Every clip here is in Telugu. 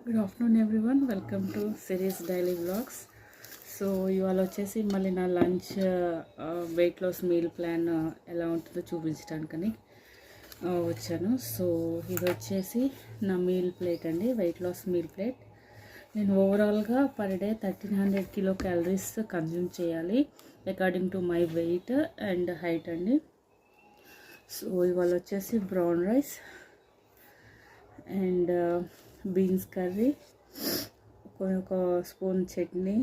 Good afternoon everyone, welcome to series daily vlogs. So ఇవాళ వచ్చేసి మళ్ళీ నా lunch weight loss meal plan ఎలా ఉంటుందో చూపించడానికని వచ్చాను. సో ఇది వచ్చేసి నా మీల్ ప్లేట్ అండి, వెయిట్ లాస్ మీల్ ప్లేట్. నేను ఓవరాల్గా per day 1300 kilo calories consume చేయాలి according to my weight and height అండి. సో ఇవాళ వచ్చేసి brown rice and beans curry, ఒక స్పూన్ చట్నీ,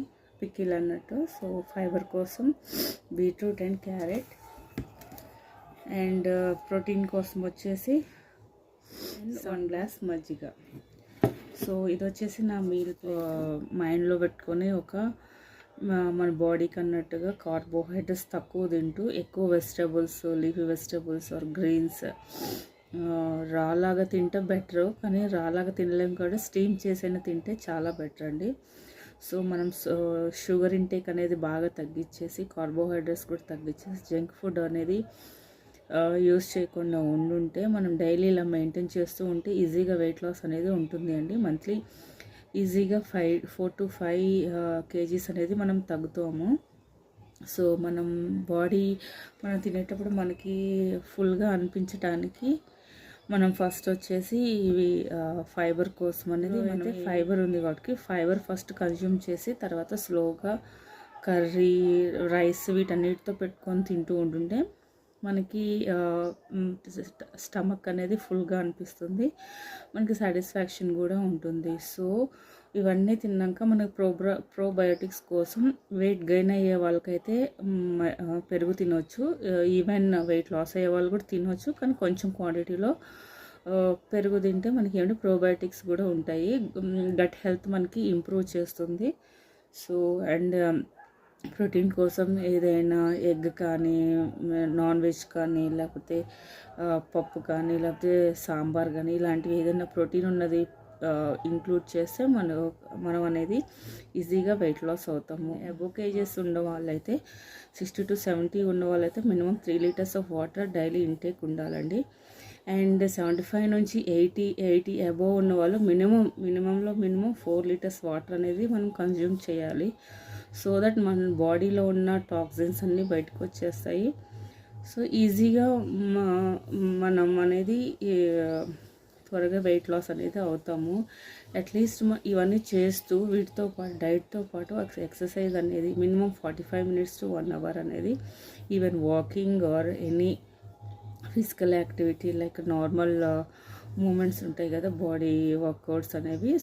పికిల్ అన్నట్టు. సో ఫైబర్ కోసం beetroot and carrot, and protein కోసం వచ్చేసి 1 గ్లాస్ మజ్జిగ. సో ఇది వచ్చేసి నా మీల్. మైండ్లో పెట్టుకొని మన బాడీకి అన్నట్టుగా కార్బోహైడ్రేట్స్ తక్కువ తింటూ ఎక్కువ vegetables, leafy vegetables or greens రాలాగా తింటే బెటర్, కానీ రాలాగా తినలేము కూడా, స్టీమ్ చేసైనా తింటే చాలా బెటర్ అండి. సో మనం షుగర్ ఇంటేక్ అనేది బాగా తగ్గించేసి, కార్బోహైడ్రేట్స్ కూడా తగ్గించేసి, జంక్ ఫుడ్ అనేది యూస్ చేయకుండా ఉండుంటే, మనం డైలీ ఇలా మెయింటైన్ చేస్తూ ఉంటే ఈజీగా వెయిట్ లాస్ అనేది ఉంటుంది అండి. మంత్లీ ఈజీగా 4 to 5 kgs అనేది మనం తగ్గుతాము. సో మనం తినేటప్పుడు మనకి ఫుల్గా అనిపించడానికి మనం ఫస్ట్ వచ్చేసి ఇవి ఫైబర్ కోసం అనేది, అయితే ఫైబర్ ఉంది కాబట్టి ఫైబర్ ఫస్ట్ కన్జ్యూమ్ చేసి తర్వాత స్లోగా కర్రీ, రైస్ వీటన్నిటితో పెట్టుకొని తింటూ ఉంటుంటే మనకి స్టమక్ అనేది ఫుల్గా అనిపిస్తుంది, మనకి సాటిస్ఫాక్షన్ కూడా ఉంటుంది. సో ఇవన్నీ తిన్నాక మనకు ప్రోబయోటిక్స్ కోసం వెయిట్ గెయిన్ అయ్యే వాళ్ళకైతే పెరుగు తినవచ్చు, ఈవెన్ వెయిట్ లాస్ అయ్యే వాళ్ళు కూడా తినవచ్చు, కానీ కొంచెం క్వాంటిటీలో పెరుగు తింటే మనకి ఏమంటే ప్రోబయోటిక్స్ కూడా ఉంటాయి, గట్ హెల్త్ మనకి ఇంప్రూవ్ చేస్తుంది. సో అండ్ ప్రోటీన్ కోసం ఏదైనా ఎగ్ కానీ, నాన్ వెజ్ కానీ, లేకపోతే పప్పు కానీ, లేకపోతే సాంబార్ కానీ, ఇలాంటివి ఏదైనా ప్రోటీన్ ఉన్నది ఇంక్లూడ్ చేస్తే మనం అనేది ఈజీగా వెయిట్ లాస్ అవుతాము. అబోవ్ కేజెస్ ఉన్న వాళ్ళైతే 60 to 70 ఉన్న వాళ్ళైతే minimum 3 liters of water daily intake ఉండాలండి. అండ్ 75 నుంచి 80 అబోవ్ ఉన్న వాళ్ళు మినిమం 4 liters వాటర్ అనేది మనం కన్జ్యూమ్ చేయాలి. సో దట్ మన బాడీలో ఉన్న టాక్సిన్స్ అన్నీ బయటకు వచ్చేస్తాయి. సో ఈజీగా మనం అనేది త్వరగా వెయిట్ లాస్ అనేది అవుతాము. అట్లీస్ట్ ఇవన్నీ చేస్తూ వీటితో పాటు డైట్తో పాటు ఎక్సర్సైజ్ అనేది మినిమం 45 minutes to 1 hour అనేది, even walking or any physical activity like normal movements ఉంటాయి కదా, బాడీ వర్కౌట్స్ అనేవి